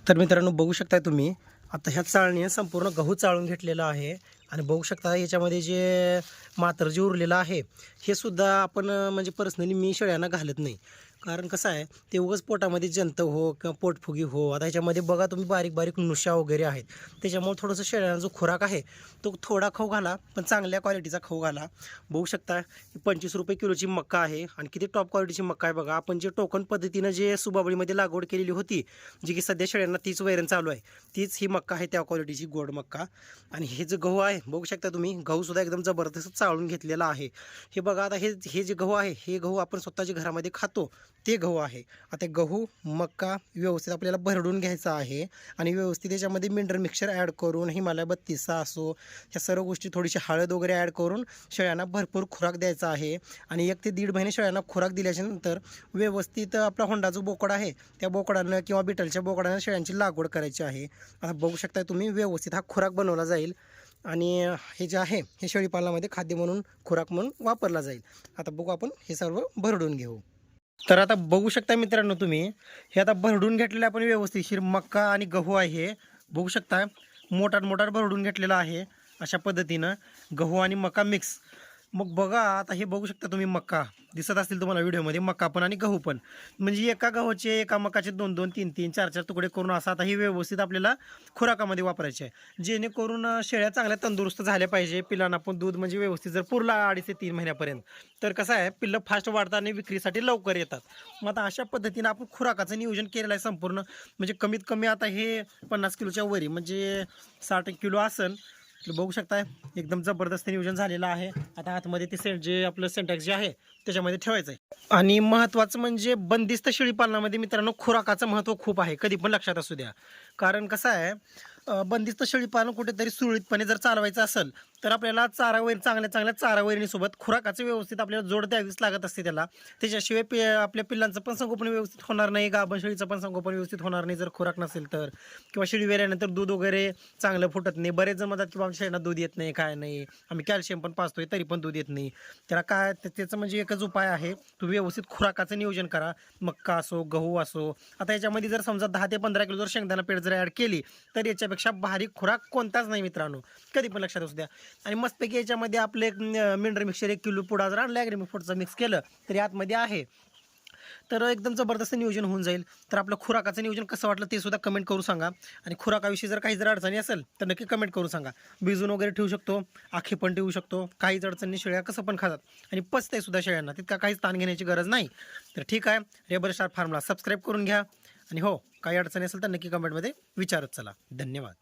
तर मित्रांनो बघू शकता तुम्ही आता ह्या चाळणीने संपूर्ण गहू चाळून घेतलेला आहे आणि बघू शकता याच्यामध्ये जे मात्र जे उरलेलं आहे हे सुद्धा आपण म्हणजे पर्सनली मी शेळ्यांना घालत नाही. कारण कसं आहे ते उगाच पोटामध्ये जंत हो किंवा पोटफुगी हो. आता ह्याच्यामध्ये बघा तुम्ही बारीक बारीक नुशा वगैरे आहेत, त्याच्यामुळे थोडंसं शेळ्यांना जो खुराक आहे तो थोडा खाऊ घाला, पण चांगल्या क्वालिटीचा खाऊ घाला. बघू शकता 25 रुपये किलोची मक्का आहे आणि किती टॉप क्वालिटीची मक्का आहे बघा. आपण जे टोकन पद्धतीनं जे सुबाबळीमध्ये लागवड केलेली होती, जी की सध्या शेळ्यांना तीच वैरण चालू आहे, तीच ही मक्का आहे, त्या क्वालिटीची गोड मक्का. आणि हे जे गहू आहे बघू शकता तुम्ही, गहूसुद्धा एकदम जबरदस्त चाळून घेतलेला आहे. हे बघा आता हे जे गहू आहे हे गहू आपण स्वतःच्या घरामध्ये खातो ते गहू आहे. आता गहू मक्का व्यवस्थित आपल्याला भरडून घ्यायचा आहे आणि व्यवस्थित त्याच्यामध्ये मिनरल मिक्सचर ॲड करून हिमालय 32 असो ह्या सर्व गोष्टी, थोडीशी हळद वगैरे ॲड करून शेळ्यांना भरपूर खुराक द्यायचा आहे. आणि 1 ते 1.5 महिने शेळ्यांना खुराक दिल्याच्या नंतर व्यवस्थित आपला होंडा जो बोकड आहे त्या बोकडानं किंवा बिटलच्या बोकडानं शेळ्यांची लागवड करायची आहे. आता बघू शकता तुम्ही व्यवस्थित हा खुराक बनवला जाईल आणि हे जे आहे हे शेळीपालनामध्ये खाद्य म्हणून खुराक म्हणून वापरला जाईल. आता बघू आपण हे सर्व भरडून घेऊ. तर आता बघू शकता मित्रांनो तुम्ही, हे आता भरडून घेतलेलं आपण व्यवस्थितशीर मक्का आणि गहू आहे. बघू शकता मोठार भरडून घेतलेला आहे अशा पद्धतीनं गहू आणि मका मिक्स. मग बघा आता हे बघू शकता तुम्ही, मक्का दिसत असतील तुम्हाला व्हिडिओमध्ये, मक्का पण आणि गहू पण. म्हणजे एका गव्हाचे एका मकाचे 2-2, 3-3, 4-4 तुकडे करून असं आता हे व्यवस्थित आपल्याला खुराकामध्ये वापरायचे आहे, जेणेकरून शेळ्या चांगल्या तंदुरुस्त झाल्या पाहिजे. पिल्लांना पण दूध म्हणजे व्यवस्थित जर पुरला 2.5 ते 3 महिन्यापर्यंत, तर कसं आहे पिल्लं फास्ट वाढतात आणि विक्रीसाठी लवकर येतात. मग आता अशा पद्धतीनं आपण खुराकाचं नियोजन केलेलं आहे संपूर्ण. म्हणजे कमीत कमी आता हे 50 किलोच्या वरी म्हणजे 60 किलो असेल. बघू शकताय एकदम जबरदस्त नियोजन झालेलं आहे. आता आतमध्ये ते जे आपलं सेंटॅक्स जे आहे त्याच्यामध्ये ठेवायचं आहे. आणि महत्त्वाचं म्हणजे बंदिस्त शेळी पालनामध्ये मित्रांनो खुराकाचं महत्त्व खूप आहे, कधी पण लक्षात असू द्या. कारण कसं आहे बंदिस्त शेळी पालन कुठेतरी सुरळीतपणे जर चालवायचं असेल तर आपल्याला चारावैर चांगल्या चारावैरणीसोबत खुराकाचं व्यवस्थित आपल्याला जोड द्यावीच लागत असते त्याला. त्याच्याशिवाय आपल्या पिल्लांचं पण संगोपन व्यवस्थित होणार नाही, गाभण शेळीचं पण संगोपन व्यवस्थित होणार नाही जर खुराक नसेल तर. किंवा शेळी वेल्यानंतर दूध वगैरे चांगलं फुटत नाही. बरेच जण म्हणतात किंवा आमच्या शेळ्यांना दूध येत नाही, काय नाही, आम्ही कॅल्शियम पण पाजतोय तरी पण दूध येत नाही. त्याला काय त्याचं म्हणजे एकच उपाय आहे, तुम्ही व्यवस्थित खुराकाचं नियोजन करा. मक्का असो गहू असो. आता याच्यामध्ये जर समजा 10 ते 15 किलो जर शेंगदाणा पेंड जर ॲड केली तर याच्यापेक्षा भारी खुराक कोणताच नाही मित्रांनो, कधी पण लक्षात असू द्या. आणि मस्तपैकी याच्यामध्ये आपले मिनरल मिक्सचर 1 किलो पुडा जर आणला ॲग्री फूडचा मिक्स केलं तरी आतमध्ये आहे, तर एकदम जबरदस्त नियोजन होऊन जाईल. तर आपलं खुराकाचं नियोजन कसं वाटलं ते सुद्धा कमेंट करू सांगा. आणि खुराकाविषयी जर काही जर अडचणी असेल तर नक्की कमेंट करून सांगा. भिजून वगैरे ठेवू शकतो, आखी पण ठेवू शकतो, काहीच अडचणी शेळ्या कसं पण खातात आणि पचतंय सुद्धा शेळ्यांना, तितका काहीच ताण घेण्याची गरज नाही. तर ठीक आहे, रेबर स्टार फार्मला सबस्क्राईब करून घ्या आणि हो काही अडचणी असेल तर नक्की कमेंटमध्ये विचारत चला. धन्यवाद.